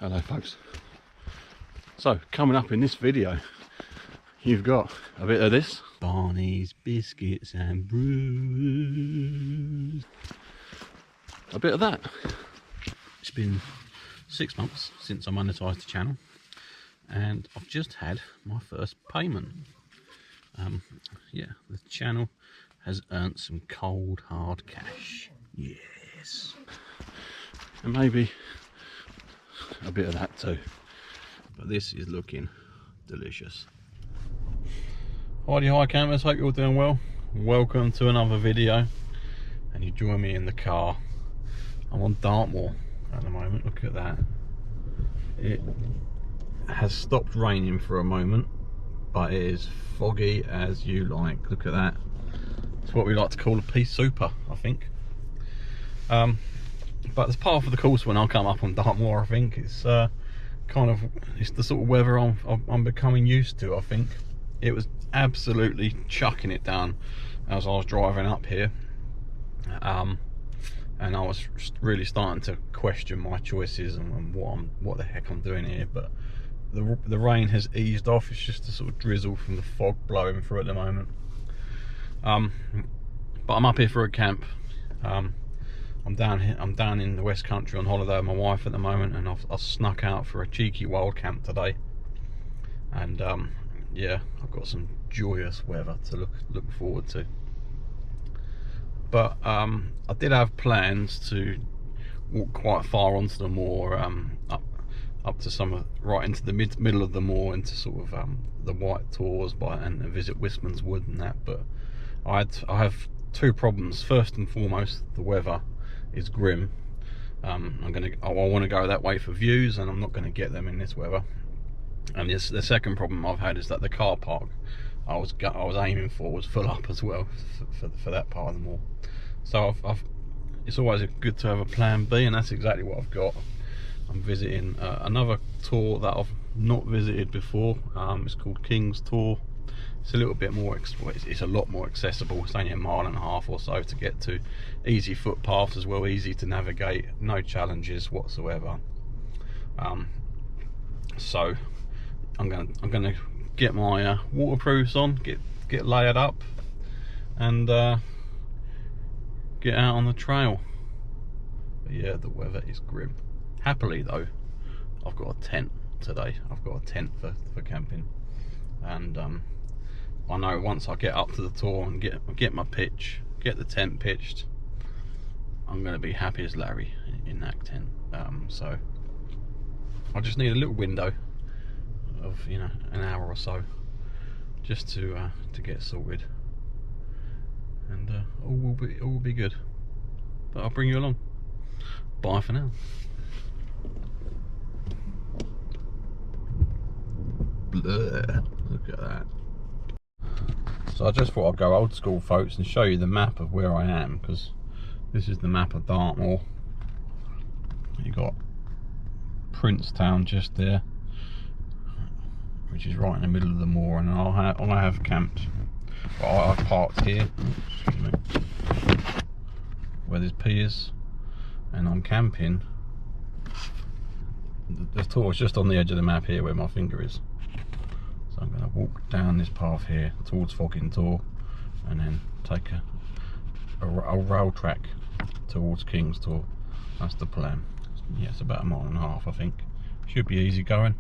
Hello folks. So coming up in this video, you've got a bit of this. Barneys, biscuits and brews. A bit of that. It's been 6 months since I monetised the channel and I've just had my first payment. Yeah, the channel has earned some cold hard cash. Yes. And maybe a bit of that too, but this is looking delicious. Hi campers, hope you're all doing well. Welcome to another video, and you join me in the car. I'm on Dartmoor at the moment. Look at that. It has stopped raining for a moment, but it is foggy as you like. Look at that. It's what we like to call a pea super, I think. But as part of the course when I come up on Dartmoor, I think it's it's the sort of weather I'm becoming used to. I think it was absolutely chucking it down as I was driving up here, and I was really starting to question my choices and what the heck I'm doing here. But the rain has eased off. It's just a sort of drizzle from the fog blowing through at the moment. But I'm up here for a camp. I'm down in the West Country on holiday with my wife at the moment, and I've snuck out for a cheeky wild camp today. And yeah, I've got some joyous weather to look forward to. But I did have plans to walk quite far onto the moor, up to right into the middle of the moor, into sort of the White Tors and visit Wisman's Wood and that. But I have two problems. First and foremost, the weather is grim. I want to go that way for views, and I'm not going to get them in this weather. And the second problem I've had is that the car park I was aiming for was full up as well for that part of the mall. So it's always good to have a plan B, and that's exactly what I've got. I'm visiting another tour that I've not visited before. It's called Kings Tor. It's a little bit more, it's a lot more accessible. It's only 1.5 miles or so to get to. Easy footpaths as well, easy to navigate, no challenges whatsoever. So I'm gonna get my waterproofs on, get layered up, and get out on the trail. But yeah, the weather is grim. Happily though, I've got a tent today. I've got a tent for camping, and I know once I get up to the tour and get my pitch, get the tent pitched, I'm going to be happy as Larry in that tent. So I just need a little window of an hour or so just to get sorted, and all will be good. But I'll bring you along. Bye for now. Blah, look at that. So I just thought I'd go old school, folks, and show you the map of where I am, because this is the map of Dartmoor. You got Princetown just there, which is right in the middle of the moor, and I have camped. Well, I've parked here, excuse me, where there's piers, and I'm camping. The tour is just on the edge of the map here where my finger is. So I'm going to walk down this path here towards Kings Tor, and then take a rail track towards Kings Tor. That's the plan. Yeah, it's about 1.5 miles, I think. Should be easy going.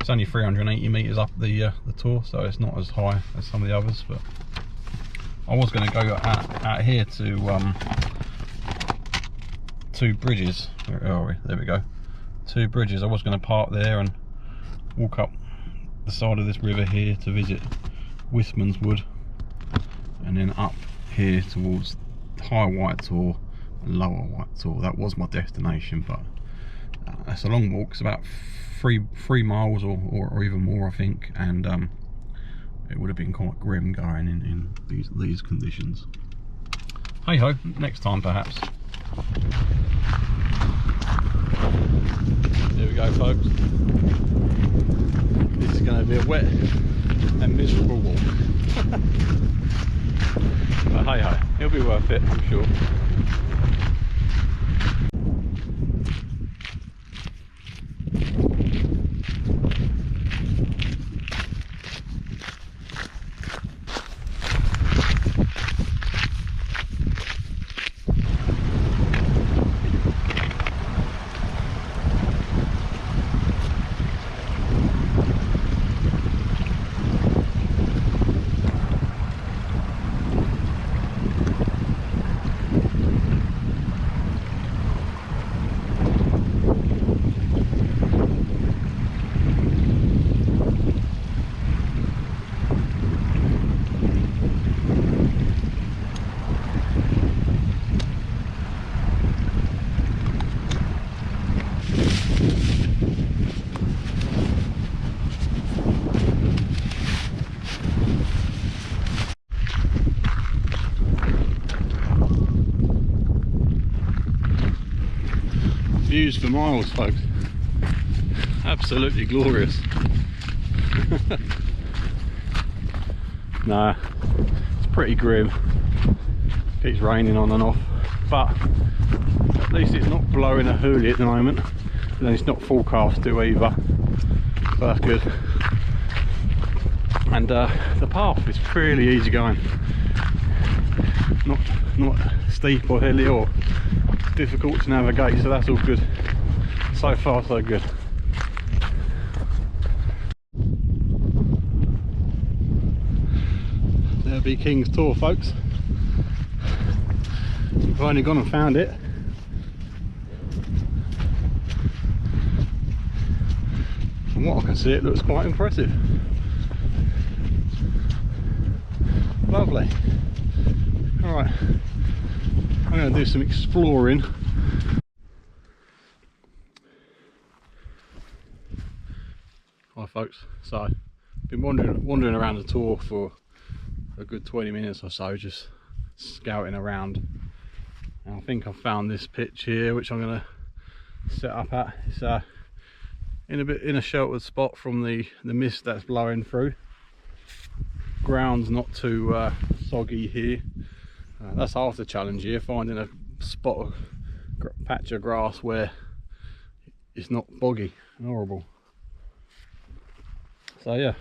It's only 380 metres up the tour, so it's not as high as some of the others. But I was going to go out here to two bridges. Where are we? There we go. 2 bridges. I was going to park there and walk up the side of this river here to visit Wisman's Wood, and then up here towards High White Tor and Lower White Tor. That was my destination, but it's a long walk. It's about 3 miles or even more, I think, and it would have been quite grim going in these conditions. Hey ho, next time perhaps. Here we go, folks. This is going to be a wet and miserable walk. But hey ho, it'll be worth it, I'm sure. for miles, folks. Absolutely glorious. Nah, it's pretty grim. Keeps raining on and off, but at least it's not blowing a hoolie at the moment, and it's not forecast to either, so that's good. And the path is really easy going, not steep or hilly or difficult to navigate, so that's all good. So far so good. There'll be Kings Tor, folks. I've only gone and found it. From what I can see, it looks quite impressive. Lovely. Alright, I'm going to do some exploring. Hi folks, so been wandering around the Tor for a good 20 minutes or so, just scouting around, and I think I've found this pitch here which I'm going to set up at. It's in a sheltered spot from the mist that's blowing through. Ground's not too soggy here. That's half the challenge here, finding a spot of patch of grass where it's not boggy and horrible. So yeah,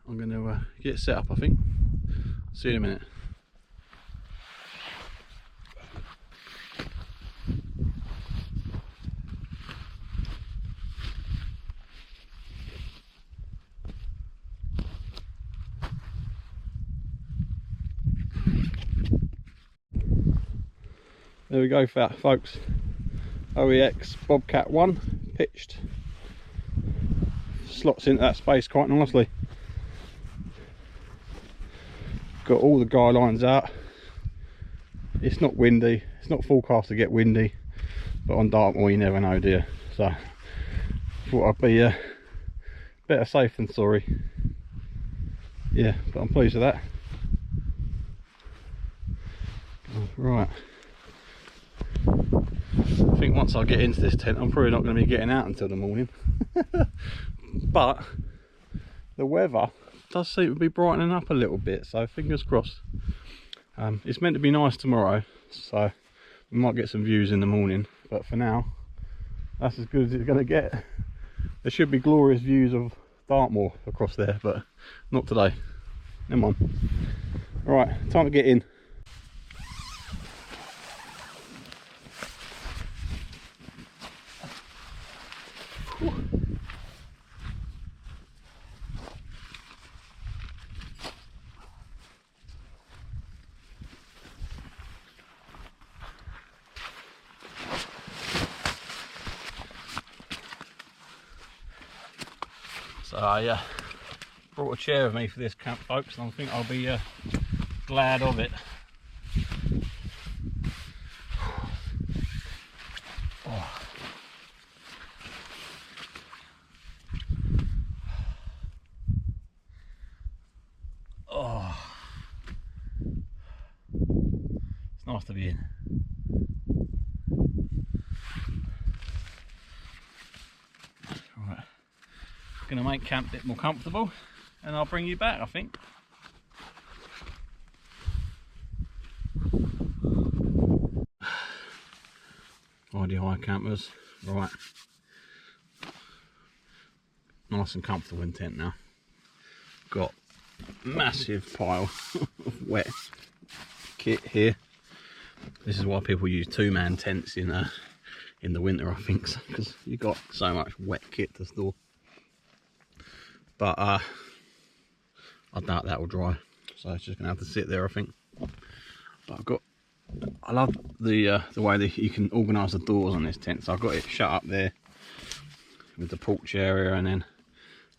I'm going to get set up, I think. See you in a minute. There we go, folks. OEX Bobcat 1 pitched. Slots into that space quite nicely. Got all the guy lines out. It's not windy. It's not forecast to get windy, but on Dartmoor you never know, dear. So thought I'd be better safe than sorry. Yeah, but I'm pleased with that. Right. I think once I get into this tent, I'm probably not going to be getting out until the morning. But the weather does seem to be brightening up a little bit, so fingers crossed. It's meant to be nice tomorrow, so we might get some views in the morning, but for now that's as good as it's going to get. There should be glorious views of Dartmoor across there, but not today. Never mind. Alright, time to get in. So I brought a chair with me for this camp, folks, and I think I'll be glad of it. Oh. Oh. It's nice to be in. Right. Gonna make camp a bit more comfortable, and I'll bring you back, I think. Righty hi campers, right. Nice and comfortable in tent now. Got a massive pile of wet kit here. This is why people use two-man tents in the winter, I think, because you got so much wet kit to store. But I doubt that will dry, so it's just gonna have to sit there, I think. But I love the way that you can organise the doors on this tent. So I've got it shut up there with the porch area, and then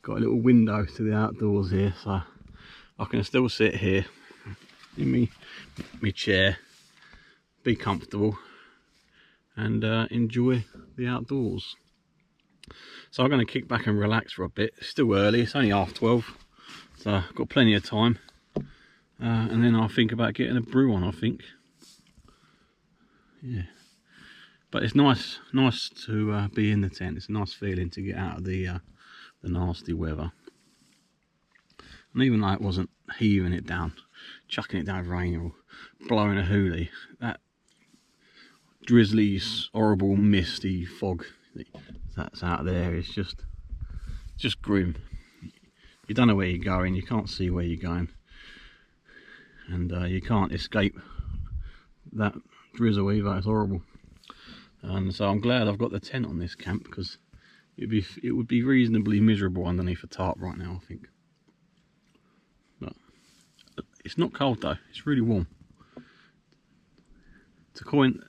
got a little window to the outdoors here, so I can still sit here in me chair, be comfortable, and enjoy the outdoors. So I'm going to kick back and relax for a bit. It's still early, it's only 12:30, so I've got plenty of time, and then I'll think about getting a brew on, I think. Yeah, But it's nice to be in the tent. It's a nice feeling to get out of the nasty weather. And even though it wasn't heaving it down, chucking it down with rain or blowing a hoolie, that drizzly, horrible, misty fog that's out there is just grim. You don't know where you're going, you can't see where you're going, and you can't escape that drizzle either. It's horrible. And so I'm glad I've got the tent on this camp, because it would be reasonably miserable underneath a tarp right now, I think. But it's not cold though, it's really warm. To coin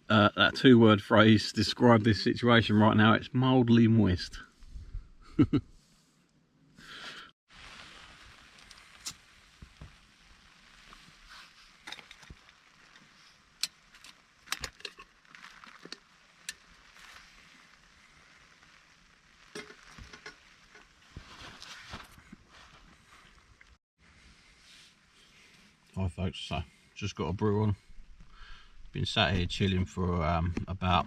that two-word phrase to describe this situation right now, it's mildly moist. Hi folks, so just got a brew on. Been sat here chilling for about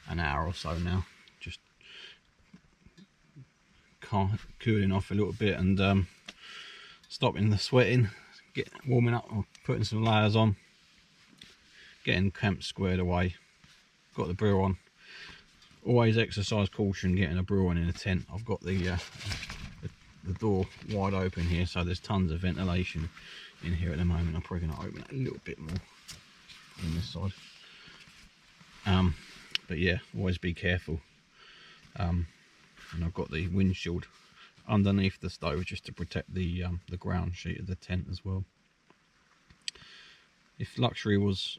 an hour or so now, just cooling off a little bit and stopping the sweating, warming up, or putting some layers on, getting camp squared away. Got the brew on. Always exercise caution getting a brew on in a tent. I've got the door wide open here, so there's tons of ventilation in here at the moment. I'm probably going to open it a little bit more on this side. But yeah, always be careful. And I've got the windshield underneath the stove just to protect the ground sheet of the tent as well. If luxury was,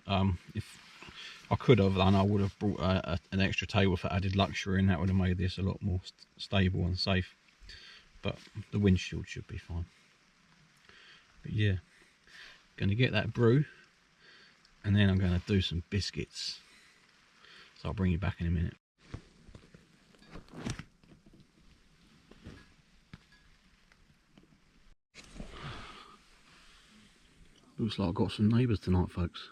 if I could have, then I would have brought an extra table for added luxury, and that would have made this a lot more stable and safe. But the windshield should be fine. But yeah, going to get that brew, and then I'm going to do some biscuits. So I'll bring you back in a minute. Looks like I've got some neighbours tonight, folks.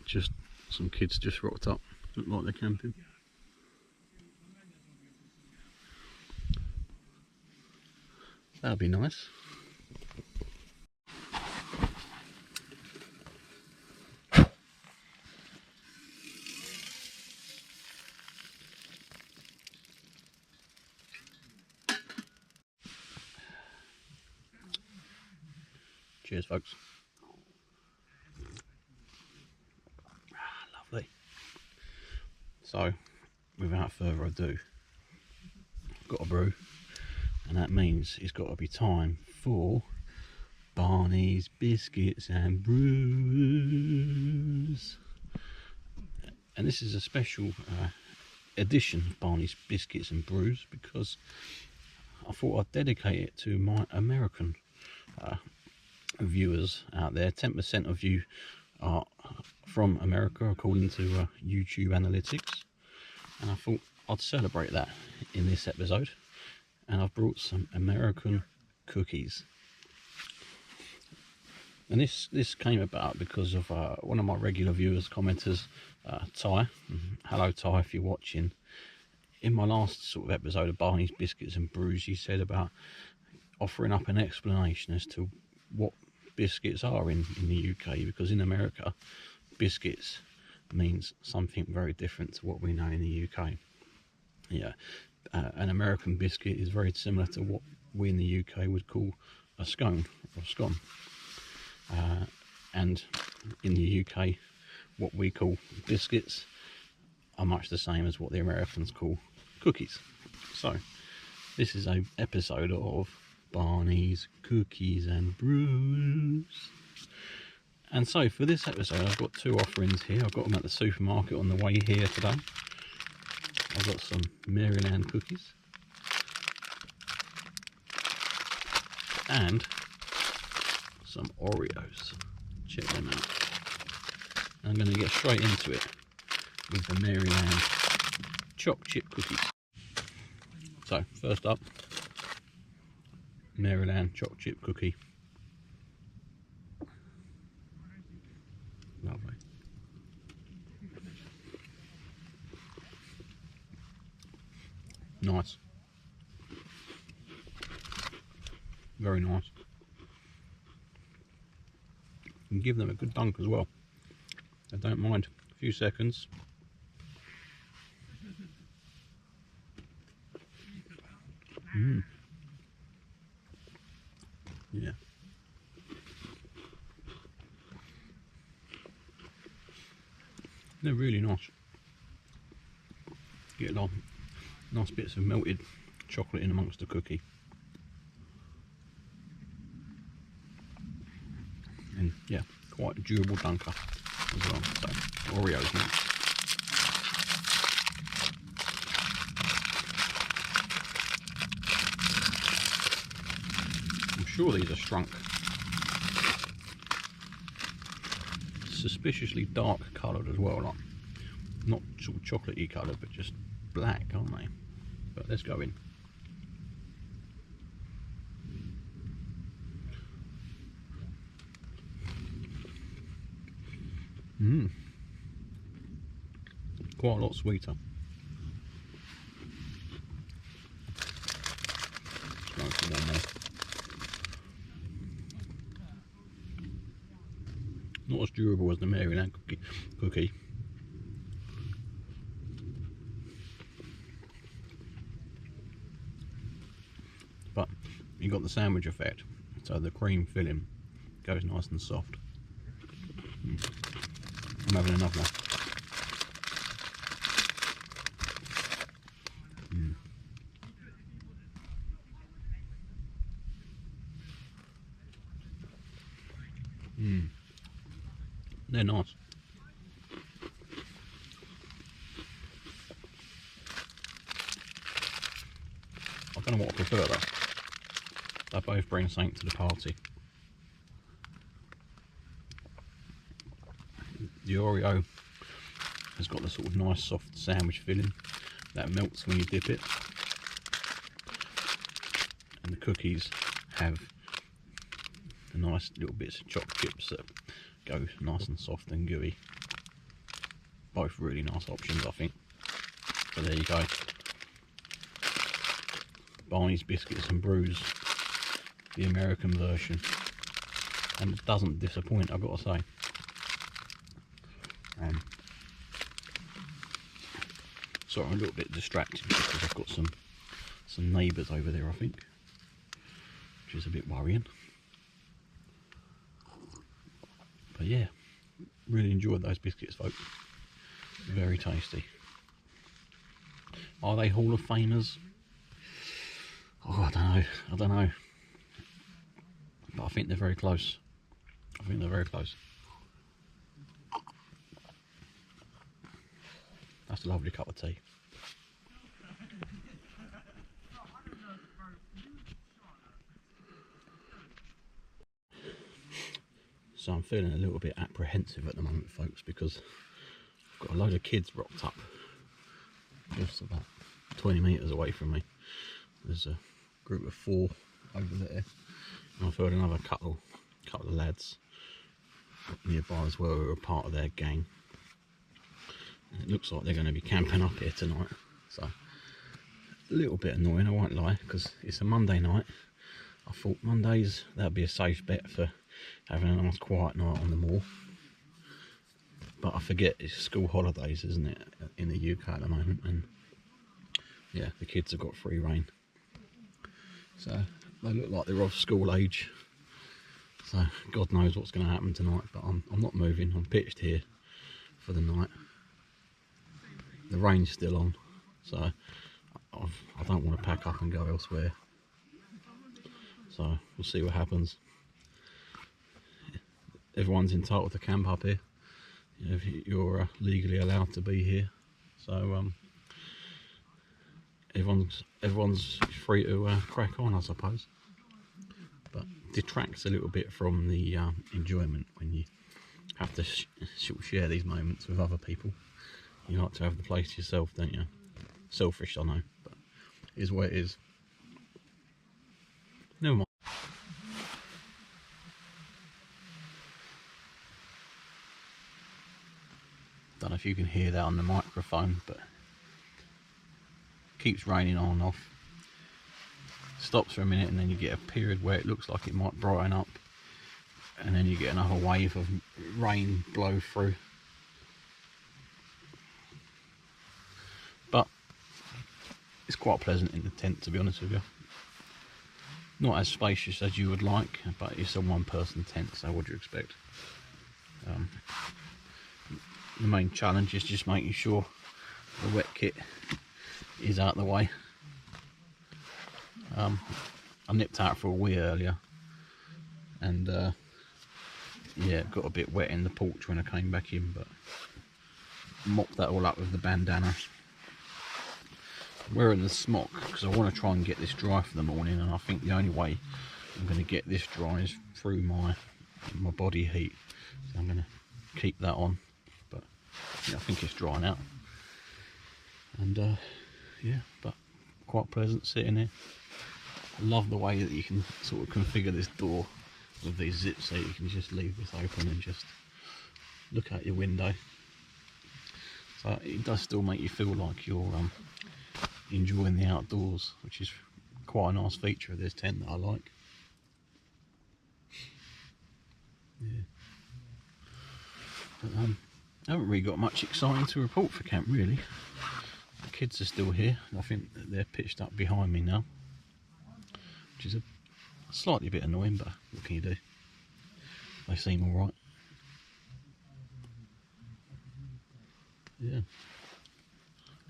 Just some kids just rocked up. Look like they're camping. That'll be nice. Cheers, folks. Lovely. So, without further ado, I've got a brew, and that means it's got to be time for Barneys biscuits and brews. And this is a special edition of Barneys biscuits and brews, because I thought I'd dedicate it to my American viewers out there. 10% of you are from America according to YouTube analytics, and I thought I'd celebrate that in this episode, and I've brought some American cookies. And this came about because of one of my regular viewers, commenters, Ty. Hello Ty, if you're watching. In my last sort of episode of Barney's Biscuits and Brews, he said about offering up an explanation as to what biscuits are in the UK, because in America biscuits means something very different to what we know in the UK. Yeah, an American biscuit is very similar to what we in the UK would call a scone or a scone, and in the UK what we call biscuits are much the same as what the Americans call cookies. So this is an episode of Barney's Cookies and Brews. And so for this episode I've got two offerings here. I've got them at the supermarket on the way here today. I've got some Maryland cookies and some Oreos. Check them out. I'm going to get straight into it with the Maryland choc chip cookies. So first up, Maryland choc chip cookie. Nice. Very nice. And give them a good dunk as well. I don't mind. A few seconds. Yeah. They're really nice. Get a lot nice bits of melted chocolate in amongst the cookie. And yeah, quite a durable dunker as well. So Oreos next. I'm sure these are Strunk. Suspiciously dark coloured as well, like not sort of chocolatey coloured, but just black, aren't they? But let's go in. Quite a lot sweeter. Let's go for one more. Not as durable as the Maryland cookie. But you got the sandwich effect, so the cream filling goes nice and soft. I'm having another one. They're nice. I don't know what I prefer though. They both bring something to the party. The Oreo has got the sort of nice soft sandwich filling that melts when you dip it, and the cookies have the nice little bits of chocolate chips that go nice and soft and gooey. Both really nice options, I think. So there you go. Barneys Biscuits and Brews, the American version, and it doesn't disappoint, I've got to say. Sorry, I'm a little bit distracted because I've got some neighbours over there, I think, which is a bit worrying. But yeah, really enjoyed those biscuits, folks. Very tasty. Are they Hall of Famers? Oh, I don't know. But I think they're very close. I think they're very close. That's a lovely cup of tea. So I'm feeling a little bit apprehensive at the moment, folks, because I've got a load of kids rocked up just about 20 metres away from me. There's a group of 4 over there, and I've heard another couple of lads nearby as well who are part of their gang. And it looks like they're going to be camping up here tonight, so a little bit annoying, I won't lie, because it's a Monday night. I thought Mondays that'd be a safe bet for having a nice quiet night on the moor, but I forget it's school holidays, isn't it, in the UK at the moment, and yeah, the kids have got free rein, so they look like they're of school age. So God knows what's going to happen tonight, but I'm not moving. I'm pitched here for the night. The rain's still on, so I don't want to pack up and go elsewhere. So we'll see what happens. Everyone's entitled to camp up here. You know, you're legally allowed to be here. So everyone's free to crack on, I suppose. But detracts a little bit from the enjoyment when you have to share these moments with other people. You like to have the place to yourself, don't you? Selfish, I know, but it is what it is. Never mind. Don't know if you can hear that on the microphone, but keeps raining on and off. Stops for a minute and then you get a period where it looks like it might brighten up, and then you get another wave of rain blow through. But it's quite pleasant in the tent, to be honest with you. Not as spacious as you would like, but it's a one-person tent, so what do you expect? The main challenge is just making sure the wet kit is out of the way. I nipped out for a wee earlier, and yeah, it got a bit wet in the porch when I came back in, but mopped that all up with the bandana. Wearing the smock because I want to try and get this dry for the morning, and I think the only way I'm going to get this dry is through my body heat. So I'm going to keep that on, but yeah, I think it's drying out. And yeah, but quite pleasant sitting here. I love the way that you can sort of configure this door with these zips, so you can just leave this open and just look out your window. So it does still make you feel like you're enjoying the outdoors, which is quite a nice feature of this tent that I like. Yeah. But I haven't really got much exciting to report for camp, really. The kids are still here. I think that they're pitched up behind me now, which is a slightly bit annoying, but what can you do? They seem alright. Yeah.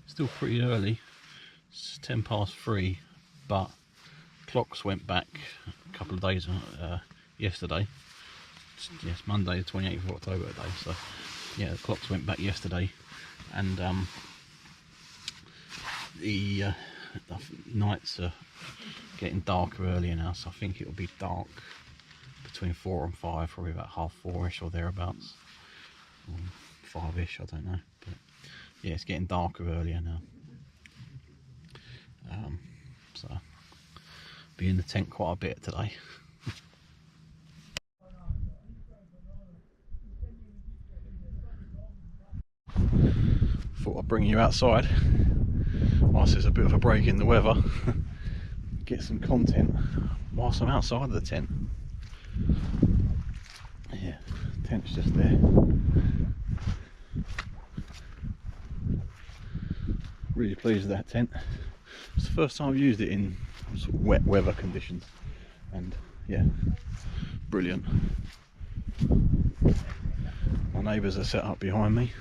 Still pretty early. It's 3:10, but clocks went back a couple of days yesterday. Yes, Monday the 28th of October today, so yeah, the clocks went back yesterday, and the nights are getting darker earlier now, so I think it'll be dark between 4 and 5, probably about 4:30ish or thereabouts, or 5ish, I don't know, but yeah, it's getting darker earlier now. So be in the tent quite a bit today. Thought I'd bring you outside whilst there's a bit of a break in the weather. Get some content whilst I'm outside of the tent. Yeah, tent's just there. Really pleased with that tent. It's the first time I've used it in sort of wet weather conditions, and yeah, brilliant. My neighbours are set up behind me.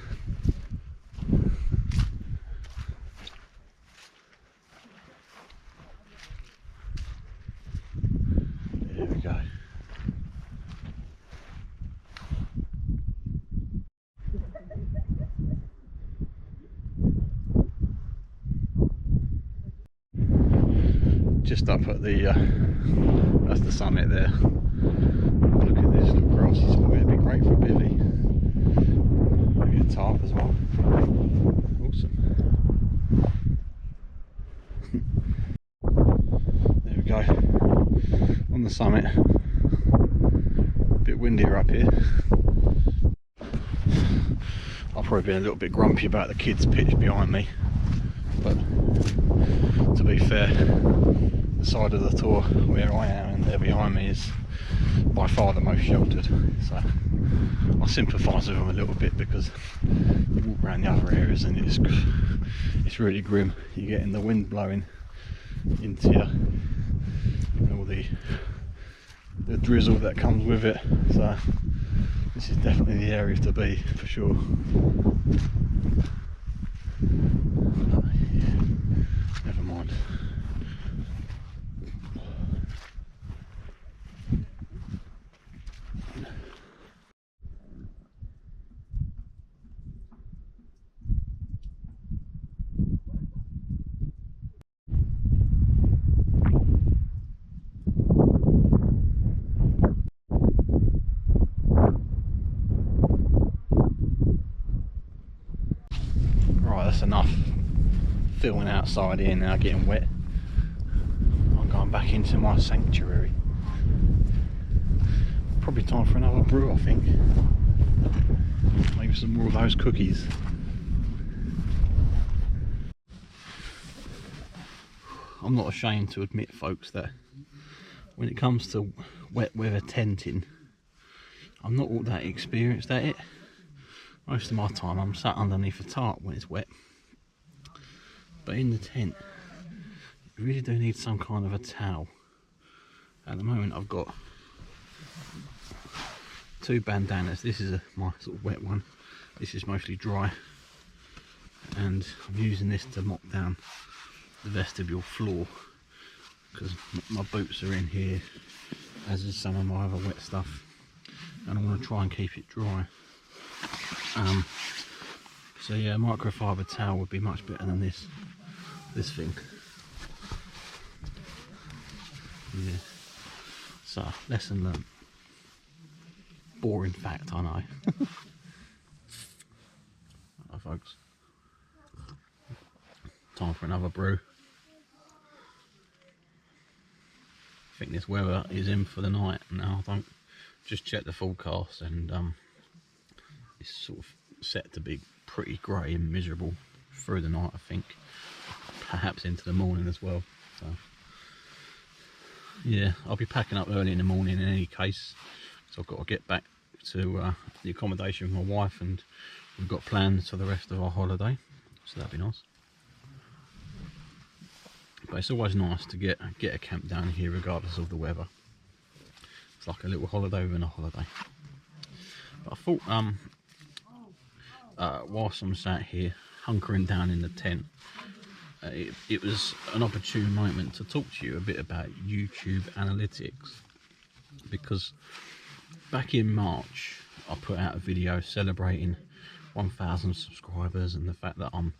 There we go. Just up at the that's the summit there. Look at this little grassy spot. It'd be great for a bivvy. Maybe a tarp as well. Awesome. There we go. On the summit. A bit windier up here. I've probably been a little bit grumpy about the kids pitch behind me, but to be fair, the side of the Tor where I am and they're behind me is by far the most sheltered, so I sympathise with them a little bit, because you walk around the other areas and it's really grim. You're getting the wind blowing into you and all the drizzle that comes with it, so this is definitely the area to be for sure. Yeah, never mind. That's enough filming outside here now, getting wet. I'm going back into my sanctuary. Probably time for another brew, I think. Maybe some more of those cookies. I'm not ashamed to admit, folks, that when it comes to wet weather tenting, I'm not all that experienced at it. Most of my time I'm sat underneath a tarp when it's wet. But in the tent, you really do need some kind of a towel. At the moment I've got 2 bandanas. This is my sort of wet one. This is mostly dry. And I'm using this to mop down the vestibule floor, because my boots are in here, as is some of my other wet stuff, and I want to try and keep it dry. So yeah, a microfiber towel would be much better than this thing. Yeah. So, lesson learned. Boring fact, I know. Hello, folks. Time for another brew. I think this weather is in for the night now. I don't just check the forecast, and it's sort of set to be pretty grey and miserable through the night, I think. Perhaps into the morning as well. So yeah, I'll be packing up early in the morning in any case, so I've got to get back to the accommodation with my wife, and we've got plans for the rest of our holiday, so that'd be nice. But it's always nice to get a camp down here regardless of the weather. It's like a little holiday within a holiday. But I thought whilst I'm sat here hunkering down in the tent, it was an opportune moment to talk to you a bit about YouTube analytics, because back in March I put out a video celebrating 1,000 subscribers and the fact that I'm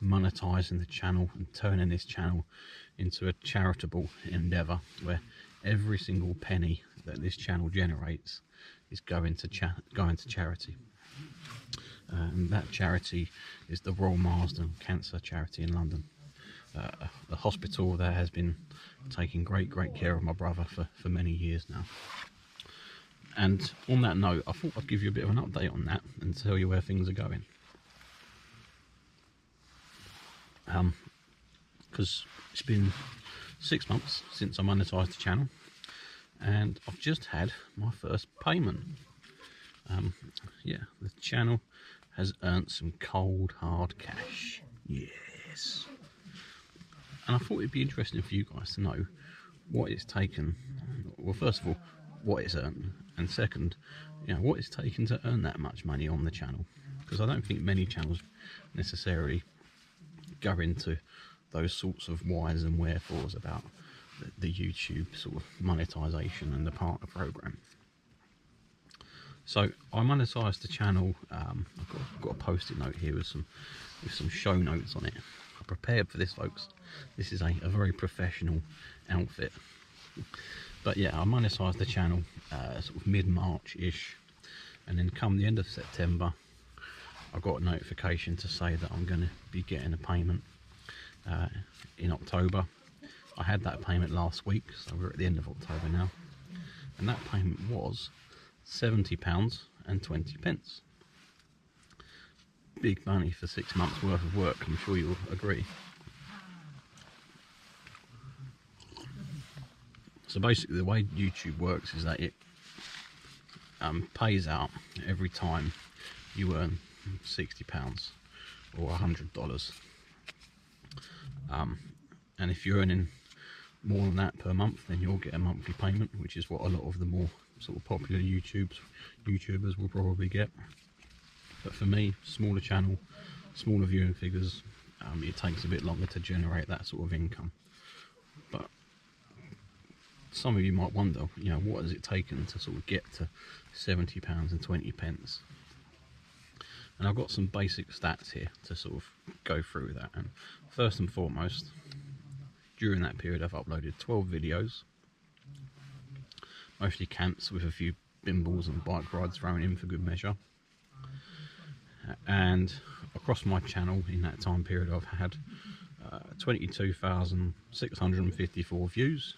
monetizing the channel and turning this channel into a charitable endeavor, where every single penny that this channel generates is going to charity. And that charity is the Royal Marsden Cancer Charity in London. The hospital there has been taking great care of my brother for many years now. And on that note, I thought I'd give you a bit of an update on that and tell you where things are going. Because it's been 6 months since I monetised the channel, and I've just had my first payment. Yeah, the channel has earned some cold hard cash. Yes. And I thought it'd be interesting for you guys to know what it's taken. Well, first of all, what it's earned, and second, what it's taken to earn that much money on the channel. Because I don't think many channels necessarily go into those sorts of whys and wherefores about the YouTube sort of monetization and the partner program. So I monetized the channel. I've got a post-it note here with some show notes on it. I prepared for this, folks. This is a very professional outfit. But yeah, I monetized the channel sort of mid-March-ish, and then come the end of September, I got a notification to say that I'm going to be getting a payment in October. I had that payment last week, so we're at the end of October now, and that payment was £70.20. Big money for 6 months worth of work, I'm sure you'll agree. So basically the way YouTube works is that it pays out every time you earn £60 or $100. And if you're earning more than that per month, then you'll get a monthly payment, which is what a lot of the more sort of popular YouTubers will probably get. But for me, smaller channel, smaller viewing figures, it takes a bit longer to generate that sort of income. But some of you might wonder, what has it taken to sort of get to £70.20? And I've got some basic stats here to sort of go through that. And first and foremost, during that period I've uploaded 12 videos, mostly camps with a few bimbles and bike rides thrown in for good measure. And across my channel in that time period I've had 22,654 views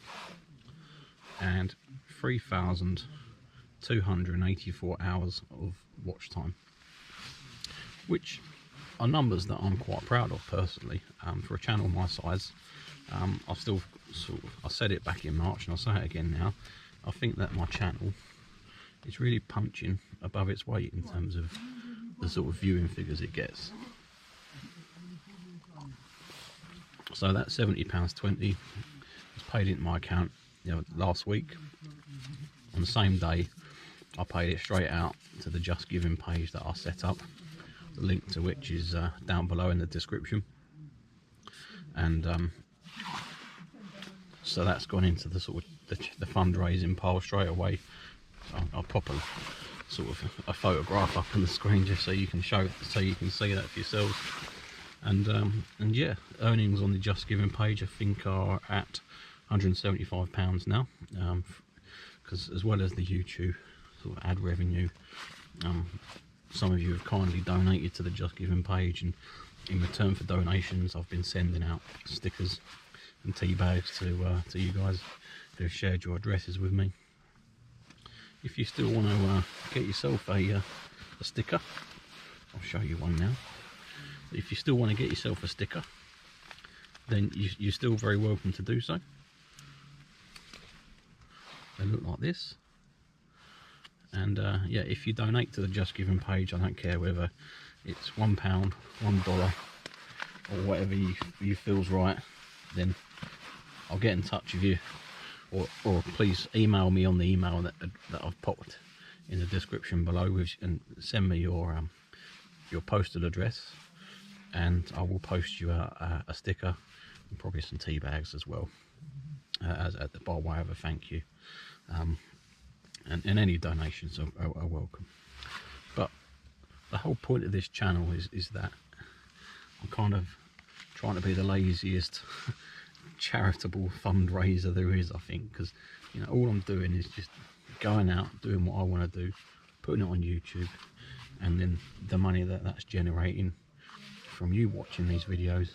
and 3,284 hours of watch time, which are numbers that I'm quite proud of personally. For a channel my size, I still I said it back in March and I'll say it again now, I think that my channel is really punching above its weight in terms of the sort of viewing figures it gets. So that £70.20 was paid into my account, you know, last week. On the same day, I paid it straight out to the Just Giving page that I set up, the link to which is down below in the description. And so that's gone into the sort of the fundraising pile straight away. So I'll pop a photograph up on the screen just so you can see that for yourselves. And yeah, earnings on the Just Giving page I think are at £175 now, because as well as the YouTube sort of ad revenue, some of you have kindly donated to the Just Giving page, and in return for donations I've been sending out stickers and tea bags to you guys who have shared your addresses with me. If you still want to get yourself a sticker, I'll show you one now. If you still want to get yourself a sticker, then you're still very welcome to do so. They look like this. And yeah, if you donate to the Just Giving page, I don't care whether it's £1, $1 or whatever you feels right, then I'll get in touch with you, or please email me on the email that I've popped in the description below, and send me your postal address, and I will post you a sticker and probably some tea bags as well, by way of a thank you. And any donations are welcome. But the whole point of this channel is that I'm kind of trying to be the laziest charitable fundraiser there is, I think, because, you know, all I'm doing is just going out, doing what I want to do, putting it on YouTube, and then the money that's generating from you watching these videos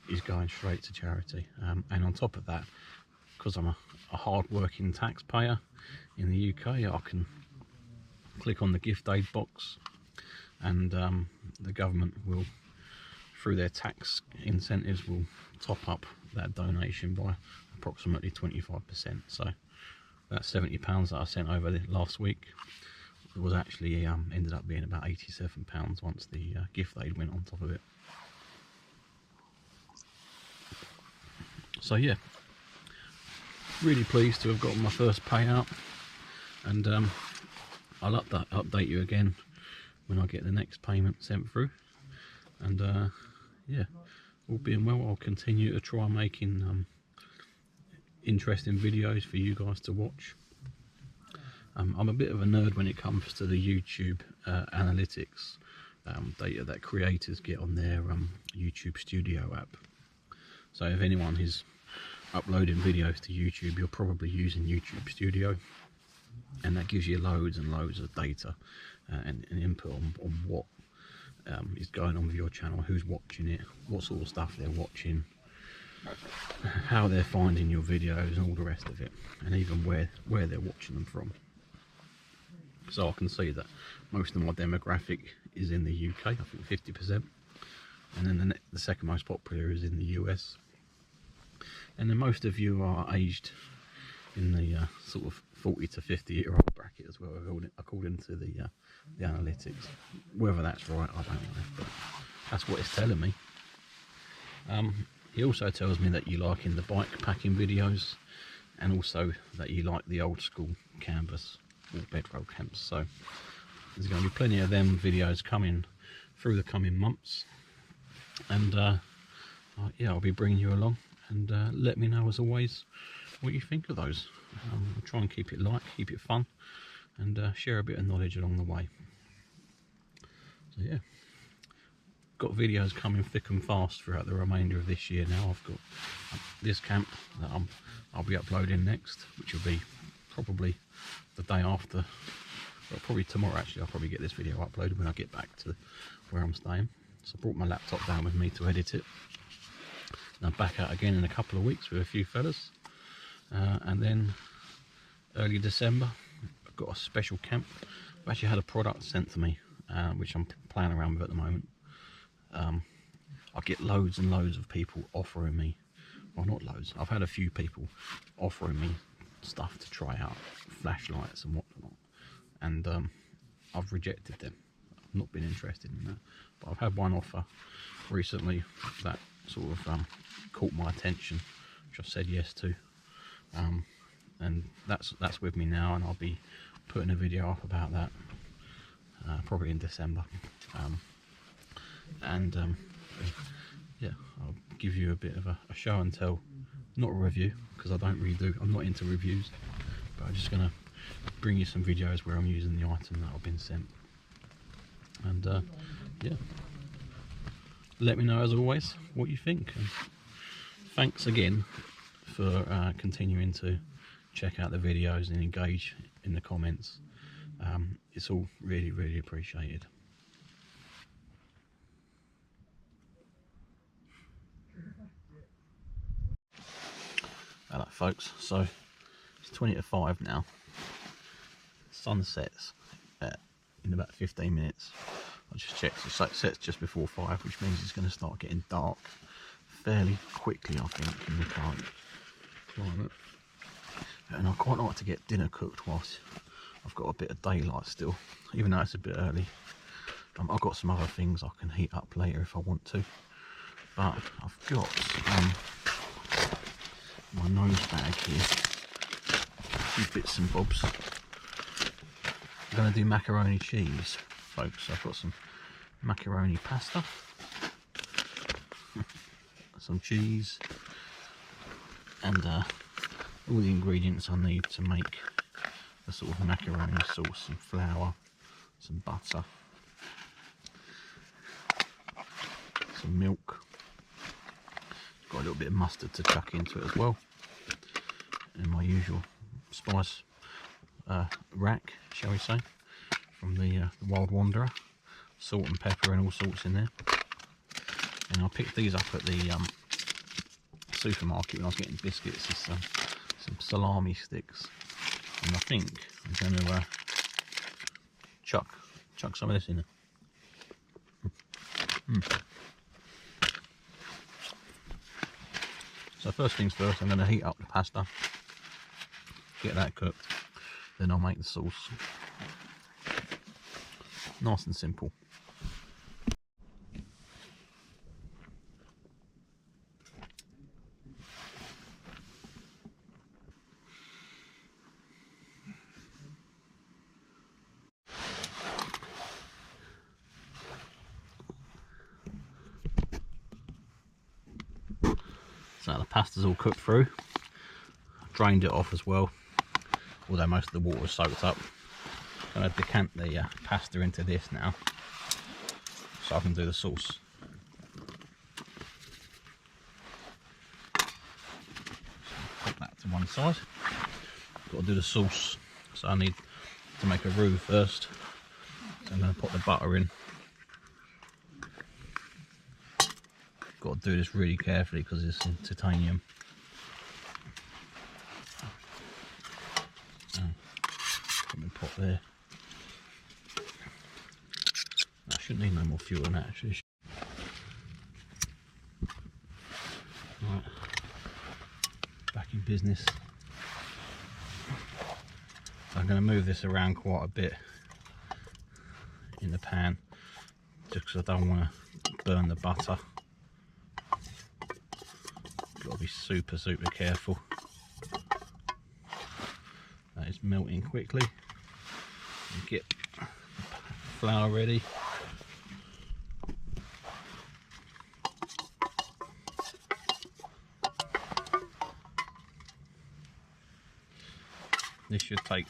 is going straight to charity. And on top of that, because I'm a hard-working taxpayer in the UK, I can click on the gift aid box, and the government will, through their tax incentives, will top up that donation by approximately 25%. So that £70 that I sent over last week was actually ended up being about £87 once the gift aid went on top of it. So yeah, really pleased to have gotten my first payout, and I'll update you again when I get the next payment sent through. And yeah, all being well, I'll continue to try making interesting videos for you guys to watch. I'm a bit of a nerd when it comes to the YouTube analytics data that creators get on their YouTube Studio app. So if anyone is uploading videos to YouTube, you're probably using YouTube Studio, and that gives you loads and loads of data and input on what is going on with your channel, who's watching it, what sort of stuff they're watching, how they're finding your videos, and all the rest of it, and even where they're watching them from. So I can see that most of my demographic is in the UK, I think 50%, and then the second most popular is in the US. And then most of you are aged in the sort of 40 to 50-year-old bracket as well, according to the analytics. Whether that's right, I don't know, but that's what it's telling me. He also tells me that you like in the bike packing videos, and also that you like the old school canvas or bedroll camps. So there's going to be plenty of them videos coming through the coming months, and yeah, I'll be bringing you along, and let me know as always what you think of those. I'll try and keep it light, keep it fun, and share a bit of knowledge along the way. So yeah, got videos coming thick and fast throughout the remainder of this year now. I've got this camp that I'll be uploading next, which will be probably the day after, well, probably tomorrow actually. I'll probably get this video uploaded when I get back to where I'm staying. So I brought my laptop down with me to edit it. And I'm back out again in a couple of weeks with a few fellas, and then early December got a special camp. I've actually had a product sent to me, which I'm playing around with at the moment. I get loads and loads of people offering me, well, not loads, I've had a few people offering me stuff to try out, flashlights and whatnot, and I've rejected them. I've not been interested in that, but I've had one offer recently that sort of caught my attention, which I've said yes to, and that's with me now, and I'll be putting a video up about that probably in December, yeah, I'll give you a bit of a show and tell, not a review, because I don't really do, I'm not into reviews, but I'm just going to bring you some videos where I'm using the item that I've been sent. And yeah, let me know as always what you think, and thanks again for continuing to check out the videos and engage in the comments. It's all really appreciated. Hello folks, so it's 20 to 5 now. Sun sets in about 15 minutes. I just checked, it sets just before 5, which means it's going to start getting dark fairly quickly, I think, in the current climate. And I quite like to get dinner cooked whilst I've got a bit of daylight still, even though it's a bit early. I've got some other things I can heat up later if I want to, but I've got my nose bag here, a few bits and bobs. I'm going to do macaroni cheese, folks. I've got some macaroni pasta, some cheese, and all the ingredients I need to make a sort of macaroni sauce: some flour, some butter, some milk. Got a little bit of mustard to chuck into it as well, and my usual spice rack, shall we say, from the Wild Wanderer. Salt and pepper and all sorts in there. And I picked these up at the supermarket when I was getting biscuits. It's some salami sticks, and I think I'm going to chuck some of this in there. So first things first, I'm going to heat up the pasta, get that cooked, then I'll make the sauce. Nice and simple. So the pasta's all cooked through. I've drained it off as well, although most of the water is soaked up. I'm going to decant the pasta into this now, so I can do the sauce. Put that to one side. Got to do the sauce, so I need to make a roux first. So I'm going to put the butter in. Got to do this really carefully because it's in titanium. Put my pot there. I shouldn't need no more fuel than that actually. Right, back in business. I'm going to move this around quite a bit in the pan, just because I don't want to burn the butter. Got to be super careful. That is melting quickly. And get the flour ready. This should take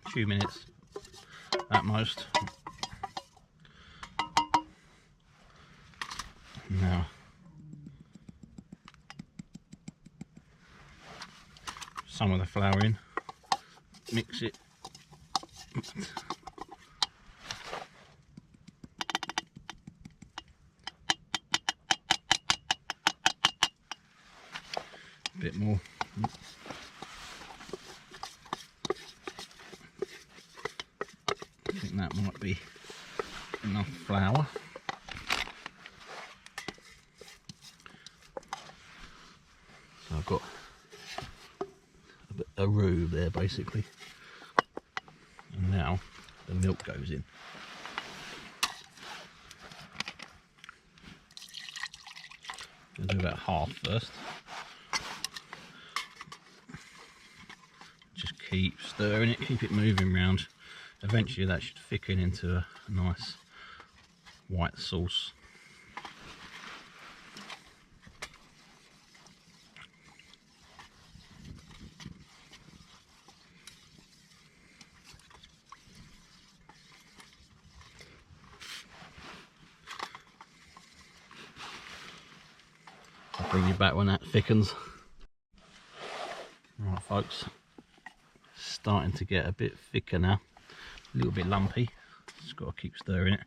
a few minutes at most. Now, some of the flour in, mix it. A bit more. I think that might be enough flour. a roux there basically. And now the milk goes in. I'll do about half first. Just keep stirring it, keep it moving around. Eventually that should thicken into a nice white sauce. I'll bring you back when that thickens. Right folks, starting to get a bit thicker now, a little bit lumpy, just got to keep stirring it.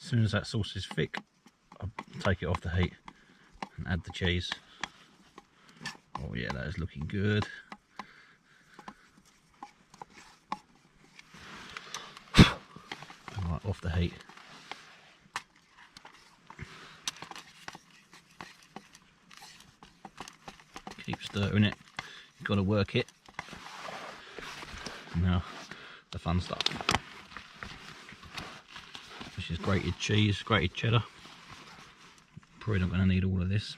As soon as that sauce is thick, I'll take it off the heat and add the cheese. Oh yeah, that is looking good. Right, off the heat. Keep stirring it, you've got to work it. Now the fun stuff, which is grated cheese, grated cheddar. Probably not going to need all of this.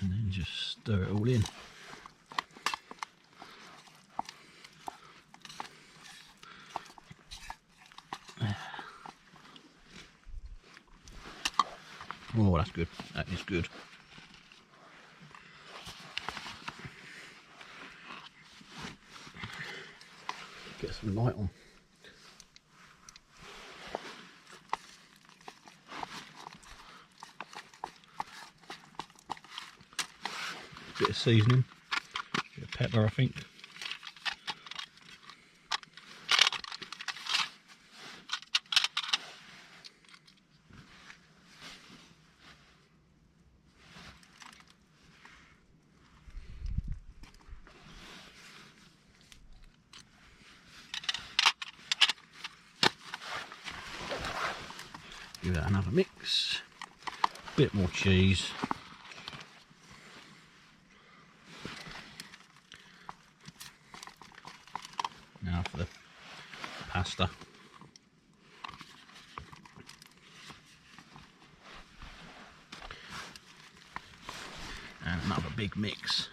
And then just stir it all in. Oh, that's good. That is good. Get some light on. Bit of seasoning, bit of pepper, I think. Give that another mix. Bit more cheese. Now for the pasta. And another big mix.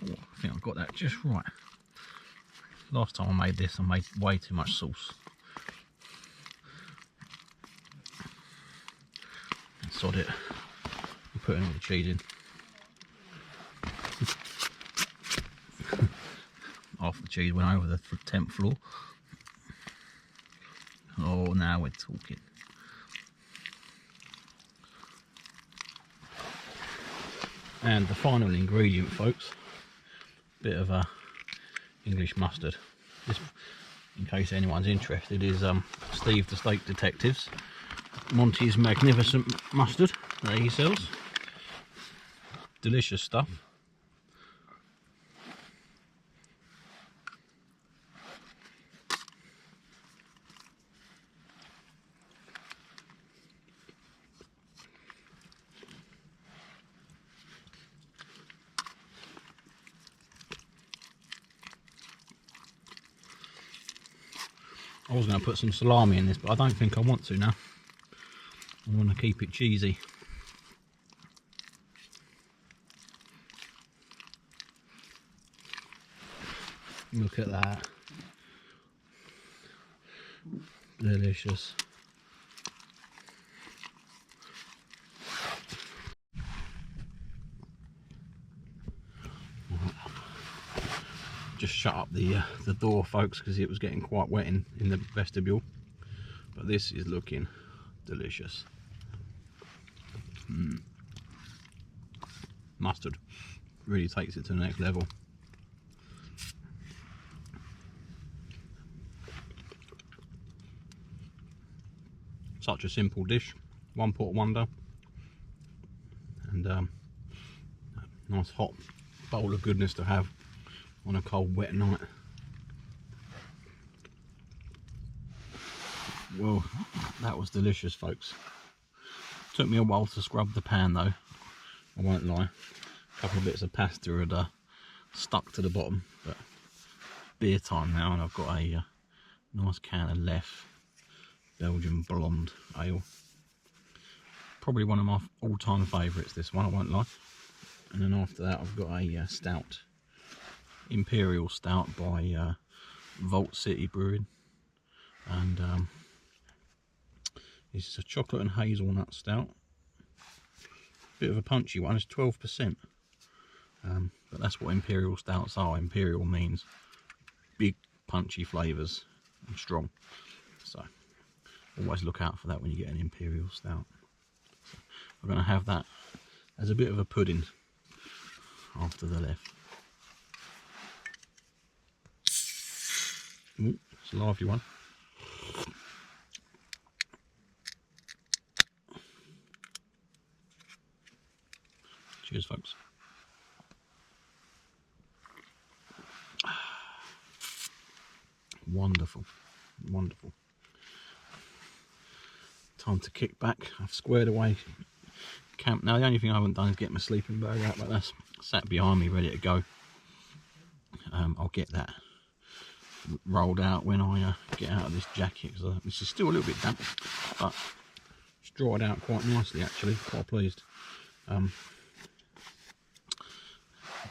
Oh, I think I've got that just right. Last time I made this, I made way too much sauce. And sod it. I'm putting all the cheese in. Half the cheese went over the 10th floor. Oh, now we're talking. And the final ingredient, folks, bit of English mustard. This, in case anyone's interested, is Steve the Steak Detective's Monty's Magnificent Mustard that he sells. Delicious stuff. I was going to put some salami in this, but I don't think I want to now. I want to keep it cheesy. Look at that. Delicious. Just shut up the door, folks, because it was getting quite wet in the vestibule. But this is looking delicious. Mustard really takes it to the next level. Such a simple dish, one pot wonder, and nice hot bowl of goodness to have on a cold, wet night. Well, that was delicious, folks. Took me a while to scrub the pan though, I won't lie. A couple of bits of pasta had stuck to the bottom, but beer time now, and I've got a nice can of Lef Belgian blonde ale. Probably one of my all-time favourites, this one, I won't lie. And then after that I've got a stout, Imperial Stout by Vault City Brewing, and it's a chocolate and hazelnut stout. Bit of a punchy one, it's 12%. But that's what Imperial Stouts are. Imperial means big punchy flavours and strong. So always look out for that when you get an Imperial Stout. So I'm going to have that as a bit of a pudding after the left. Ooh, it's a lively one. Cheers, folks. Wonderful, wonderful. Time to kick back. I've squared away camp now. The only thing I haven't done is get my sleeping bag out, but that's sat behind me ready to go. I'll get that rolled out when I get out of this jacket, because this is still a little bit damp, but it's dried out quite nicely actually. Quite pleased.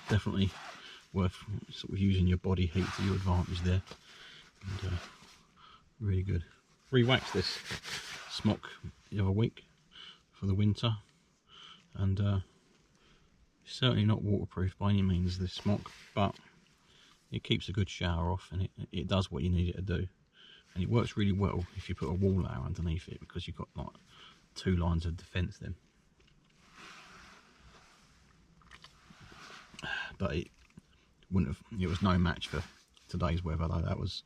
Definitely worth sort of using your body heat to your advantage there, and really good. Re-waxed this smock the other week for the winter, and it's certainly not waterproof by any means, this smock, but it keeps a good shower off, and it does what you need it to do, and it works really well if you put a wall layer underneath it, because you've got like 2 lines of defence then. But it was no match for today's weather though. That was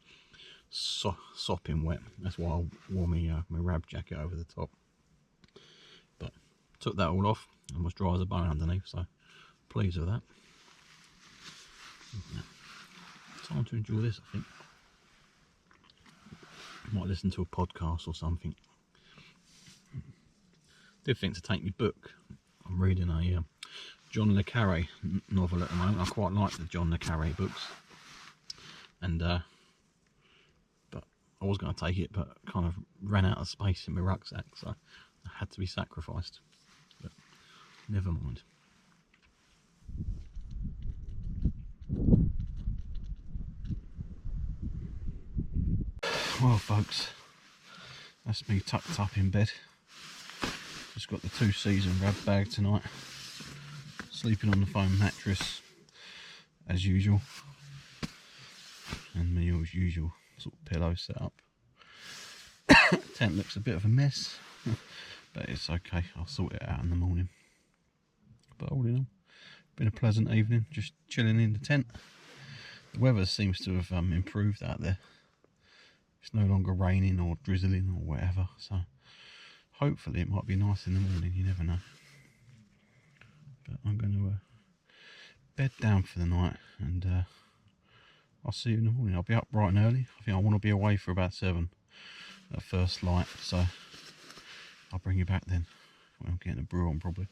sopping wet. That's why I wore my rab jacket over the top. But took that all off and was dry as a bone underneath, so pleased with that. Time to enjoy this, I think. Might listen to a podcast or something. Did think to take my book. I'm reading a John le Carré novel at the moment. I quite like the John le Carré books, and but I was going to take it, but kind of ran out of space in my rucksack, so I had to be sacrificed. But never mind. Well, folks, that's me tucked up in bed. Just got the 2-season rab bag tonight. Sleeping on the foam mattress as usual, and my usual sort of pillow set up. Tent looks a bit of a mess, but it's okay, I'll sort it out in the morning. But all in all, been a pleasant evening, just chilling in the tent. The weather seems to have improved out there. It's no longer raining or drizzling or whatever, so hopefully it might be nice in the morning, you never know. But I'm going to bed down for the night, and I'll see you in the morning. I'll be up bright and early. I think I want to be away for about 7 at first light, so I'll bring you back then when I'm getting a brew on probably.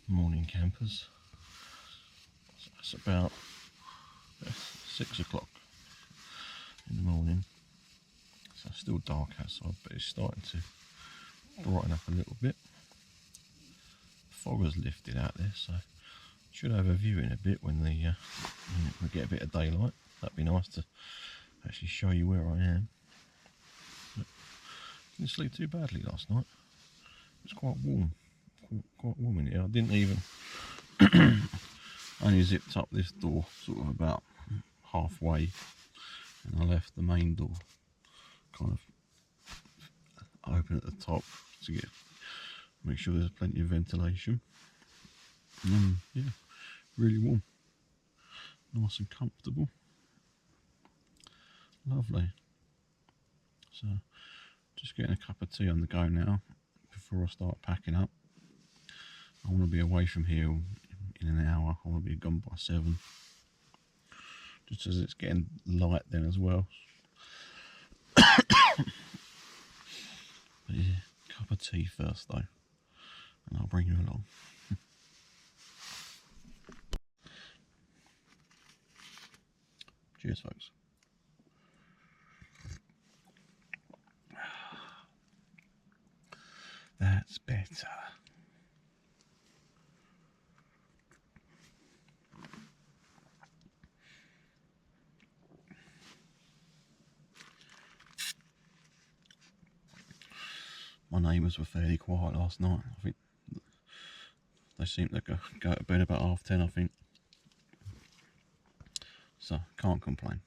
Morning campers. So it's about 6 o'clock in the morning, so it's still dark outside, but it's starting to brighten up a little bit. The fog has lifted out there, so should have a view in a bit when we get a bit of daylight. That'd be nice to actually show you where I am. But didn't sleep too badly last night. It was quite warm in here. I didn't even only zipped up this door sort of about halfway, and I left the main door kind of open at the top to make sure there's plenty of ventilation. And yeah, really warm, nice and comfortable, lovely. So just getting a cup of tea on the go now before I start packing up. I want to be away from here in an hour. I want to be gone by 7. Just as it's getting light then as well. But yeah, cup of tea first though, and I'll bring you along. Cheers, folks. That's better. My neighbours were fairly quiet last night. I think they seemed to go to bed about 10:30, I think. So, can't complain.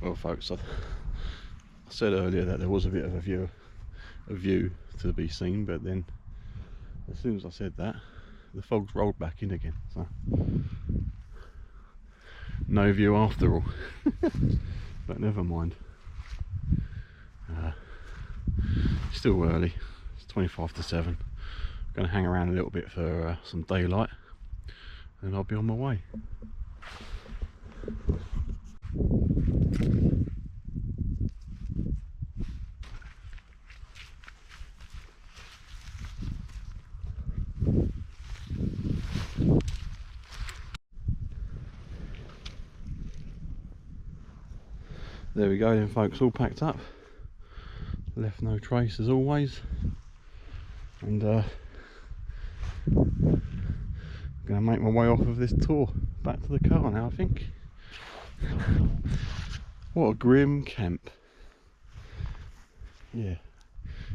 Well, folks, I said earlier that there was a bit of a view to be seen, but then as soon as I said that, the fog's rolled back in again. So, no view after all. But never mind. Still early. It's 25 to 7. I'm going to hang around a little bit for some daylight, and I'll be on my way. There we go then, folks, all packed up. Left no trace as always. And I'm going to make my way off of this tour back to the car now, I think. What a grim camp. Yeah,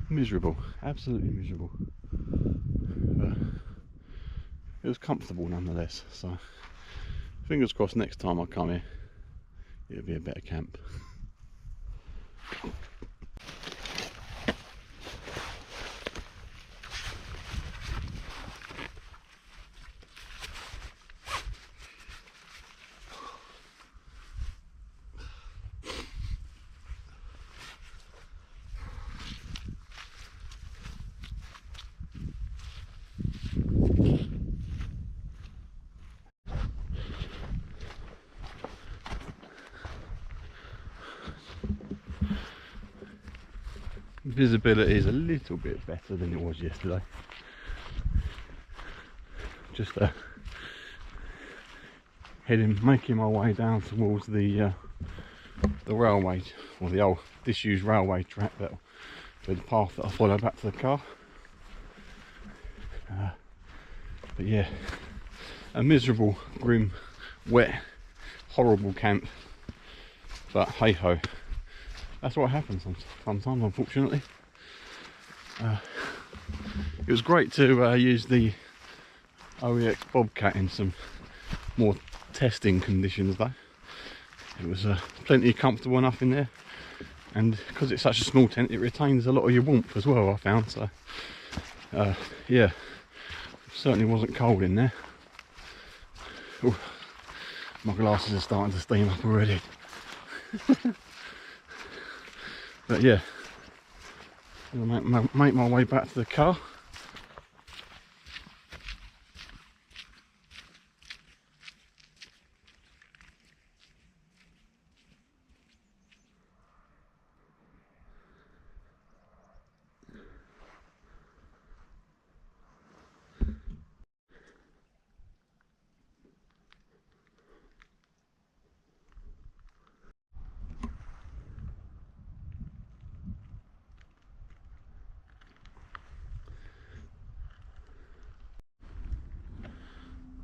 miserable, absolutely miserable. But it was comfortable nonetheless, so fingers crossed next time I come here it'll be a better camp. Visibility is a little bit better than it was yesterday. Just making my way down towards the railway, or the old disused railway track, that the path that I follow back to the car. But yeah, a miserable, grim, wet, horrible camp. But hey ho, that's what happens sometimes, unfortunately. It was great to use the OEX Bobcat in some more testing conditions though. It was plenty comfortable enough in there, and because it's such a small tent it retains a lot of your warmth as well, I found. So yeah, certainly wasn't cold in there. Ooh, my glasses are starting to steam up already. But yeah, I'm gonna make my way back to the car.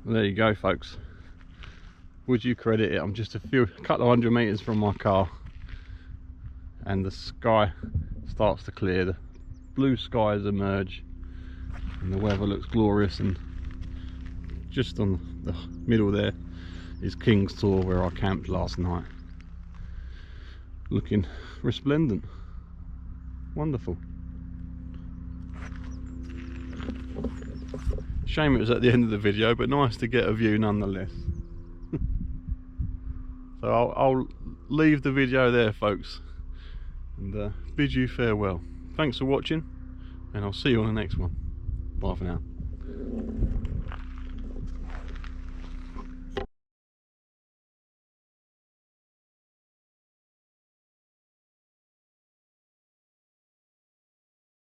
Well, there you go, folks. Would you credit it? I'm just a couple of hundred meters from my car, and the sky starts to clear. The blue skies emerge, and the weather looks glorious. And just on the middle there is Kings Tor, where I camped last night. Looking resplendent, wonderful. Shame it was at the end of the video, but nice to get a view nonetheless. So I'll leave the video there, folks, and bid you farewell. Thanks for watching, and I'll see you on the next one. Bye for now.